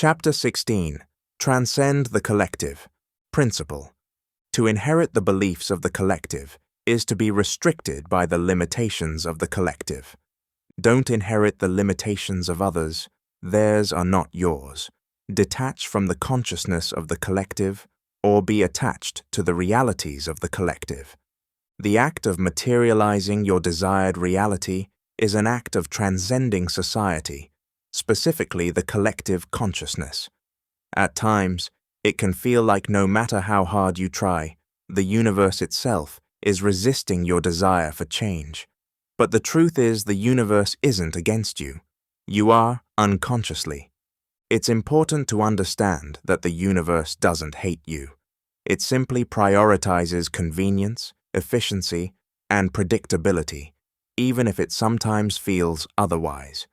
Chapter 16. Transcend the Collective. Principle. To inherit the beliefs of the collective is to be restricted by the limitations of the collective. Don't inherit the limitations of others. Theirs are not yours. Detach from the consciousness of the collective, or be attached to the realities of the collective. The act of materializing your desired reality is an act of transcending society, specifically the collective consciousness. At times, it can feel like no matter how hard you try, the universe itself is resisting your desire for change. But the truth is the universe isn't against you. You are unconsciously. It's important to understand that the universe doesn't hate you. It simply prioritizes convenience, efficiency, and predictability, even if it sometimes feels otherwise.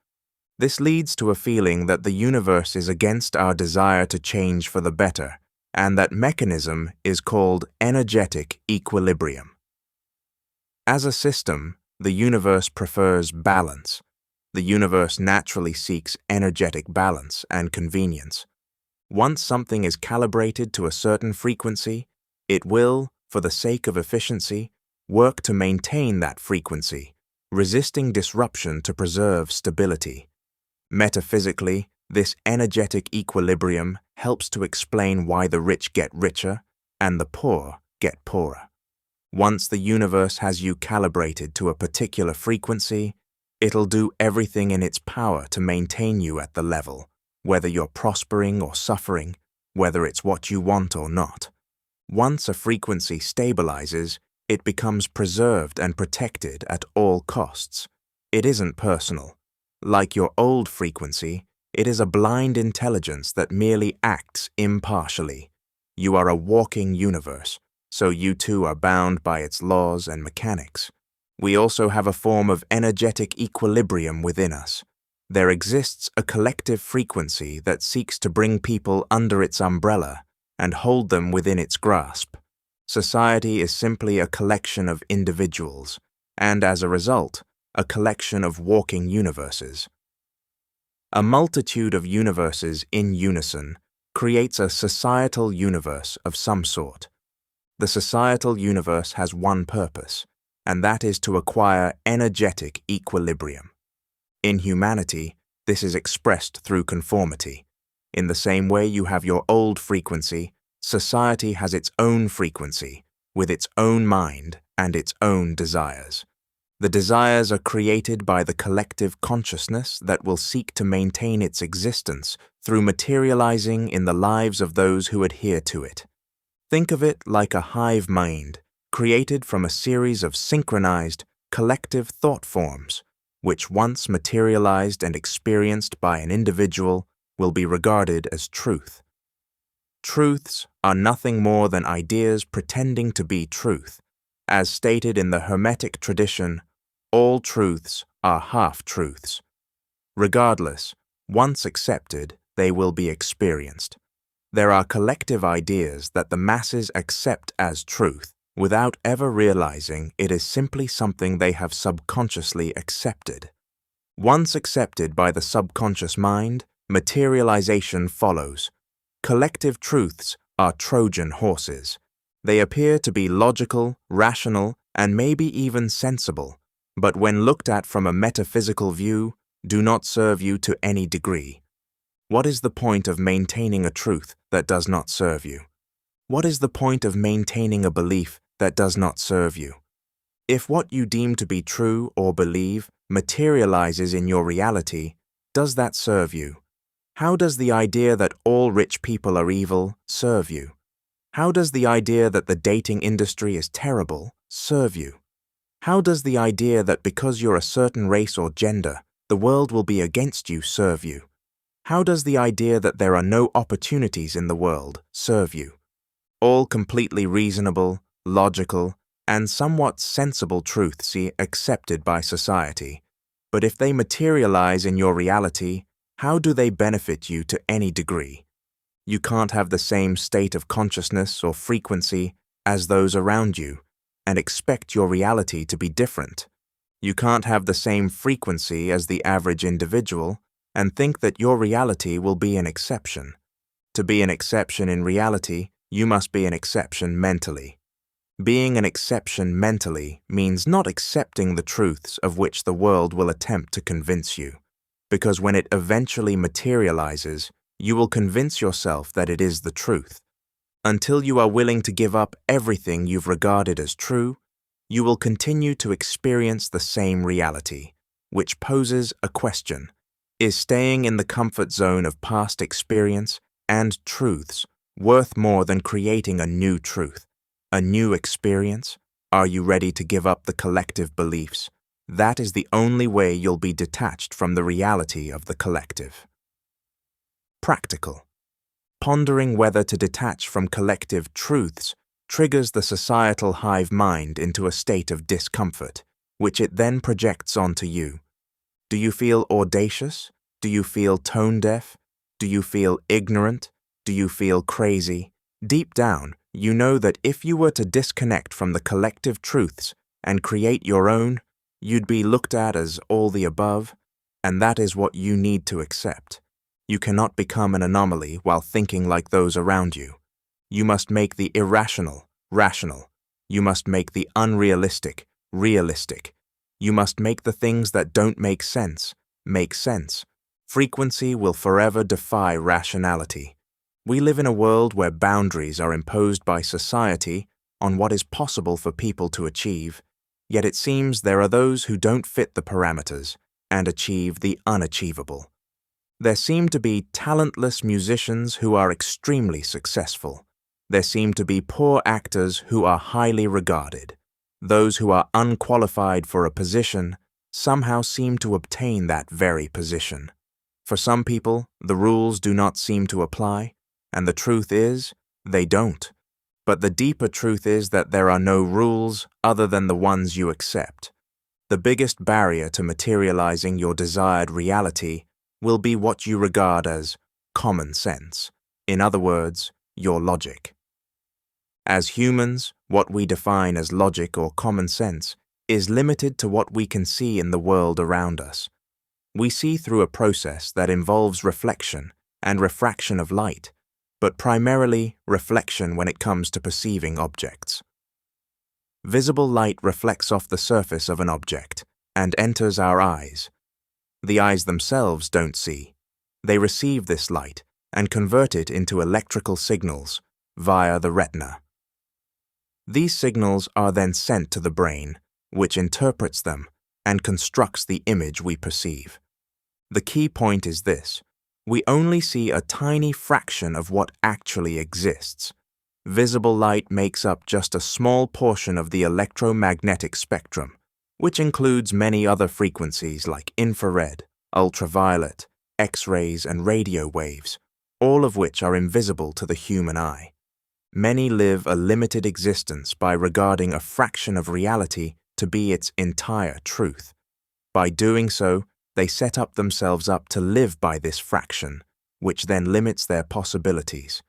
This leads to a feeling that the universe is against our desire to change for the better, and that mechanism is called energetic equilibrium. As a system, the universe prefers balance. The universe naturally seeks energetic balance and convenience. Once something is calibrated to a certain frequency, it will, for the sake of efficiency, work to maintain that frequency, resisting disruption to preserve stability. Metaphysically, this energetic equilibrium helps to explain why the rich get richer and the poor get poorer. Once the universe has you calibrated to a particular frequency, it'll do everything in its power to maintain you at the level, whether you're prospering or suffering, whether it's what you want or not. Once a frequency stabilizes, it becomes preserved and protected at all costs. It isn't personal. Like your old frequency, it is a blind intelligence that merely acts impartially. You are a walking universe, so you too are bound by its laws and mechanics. We also have a form of energetic equilibrium within us. There exists a collective frequency that seeks to bring people under its umbrella and hold them within its grasp. Society is simply a collection of individuals, and as a result, a collection of walking universes. A multitude of universes in unison creates a societal universe of some sort. The societal universe has one purpose, and that is to acquire energetic equilibrium. In humanity, this is expressed through conformity. In the same way you have your old frequency, society has its own frequency, with its own mind and its own desires. The desires are created by the collective consciousness that will seek to maintain its existence through materializing in the lives of those who adhere to it. Think of it like a hive mind, created from a series of synchronized, collective thought forms, which once materialized and experienced by an individual will be regarded as truth. Truths are nothing more than ideas pretending to be truth. As stated in the Hermetic tradition, all truths are half-truths. Regardless, once accepted, they will be experienced. There are collective ideas that the masses accept as truth without ever realizing it is simply something they have subconsciously accepted. Once accepted by the subconscious mind, materialization follows. Collective truths are Trojan horses. They appear to be logical, rational, and maybe even sensible, but when looked at from a metaphysical view, do not serve you to any degree. What is the point of maintaining a truth that does not serve you? What is the point of maintaining a belief that does not serve you? If what you deem to be true or believe materializes in your reality, does that serve you? How does the idea that all rich people are evil serve you? How does the idea that the dating industry is terrible serve you? How does the idea that because you're a certain race or gender, the world will be against you serve you? How does the idea that there are no opportunities in the world serve you? All completely reasonable, logical, and somewhat sensible truths accepted by society. But if they materialize in your reality, how do they benefit you to any degree? You can't have the same state of consciousness or frequency as those around you and expect your reality to be different. You can't have the same frequency as the average individual and think that your reality will be an exception. To be an exception in reality, you must be an exception mentally. Being an exception mentally means not accepting the truths of which the world will attempt to convince you, because when it eventually materializes, you will convince yourself that it is the truth. Until you are willing to give up everything you've regarded as true, you will continue to experience the same reality, which poses a question. Is staying in the comfort zone of past experience and truths worth more than creating a new truth, a new experience? Are you ready to give up the collective beliefs? That is the only way you'll be detached from the reality of the collective. Practical. Pondering whether to detach from collective truths triggers the societal hive mind into a state of discomfort, which it then projects onto you. Do you feel audacious? Do you feel tone-deaf? Do you feel ignorant? Do you feel crazy? Deep down, you know that if you were to disconnect from the collective truths and create your own, you'd be looked at as all the above, and that is what you need to accept. You cannot become an anomaly while thinking like those around you. You must make the irrational rational. You must make the unrealistic realistic. You must make the things that don't make sense make sense. Frequency will forever defy rationality. We live in a world where boundaries are imposed by society on what is possible for people to achieve, yet it seems there are those who don't fit the parameters and achieve the unachievable. There seem to be talentless musicians who are extremely successful. There seem to be poor actors who are highly regarded. Those who are unqualified for a position somehow seem to obtain that very position. For some people, the rules do not seem to apply, and the truth is, they don't. But the deeper truth is that there are no rules other than the ones you accept. The biggest barrier to materializing your desired reality will be what you regard as common sense. In other words, your logic. As humans, what we define as logic or common sense is limited to what we can see in the world around us. We see through a process that involves reflection and refraction of light, but primarily reflection when it comes to perceiving objects. Visible light reflects off the surface of an object and enters our eyes. The eyes themselves don't see. They receive this light and convert it into electrical signals via the retina. These signals are then sent to the brain, which interprets them and constructs the image we perceive. The key point is this: we only see a tiny fraction of what actually exists. Visible light makes up just a small portion of the electromagnetic spectrum, which includes many other frequencies like infrared, ultraviolet, X-rays, and radio waves, all of which are invisible to the human eye. Many live a limited existence by regarding a fraction of reality to be its entire truth. By doing so, they set up themselves up to live by this fraction, which then limits their possibilities.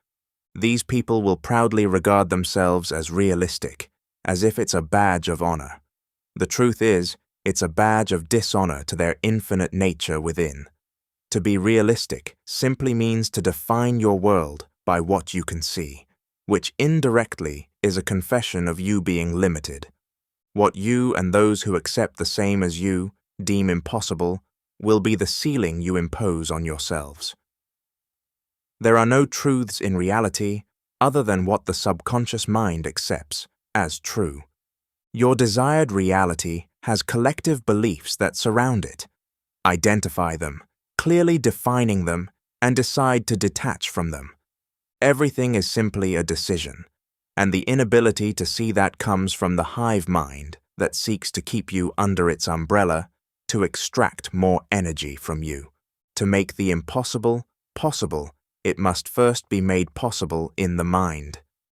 These people will proudly regard themselves as realistic, as if it's a badge of honor. The truth is, it's a badge of dishonor to their infinite nature within. To be realistic simply means to define your world by what you can see, which indirectly is a confession of you being limited. What you and those who accept the same as you deem impossible will be the ceiling you impose on yourselves. There are no truths in reality other than what the subconscious mind accepts as true. Your desired reality has collective beliefs that surround it. Identify them, clearly defining them, and decide to detach from them. Everything is simply a decision, and the inability to see that comes from the hive mind that seeks to keep you under its umbrella to extract more energy from you. To make the impossible possible, it must first be made possible in the mind.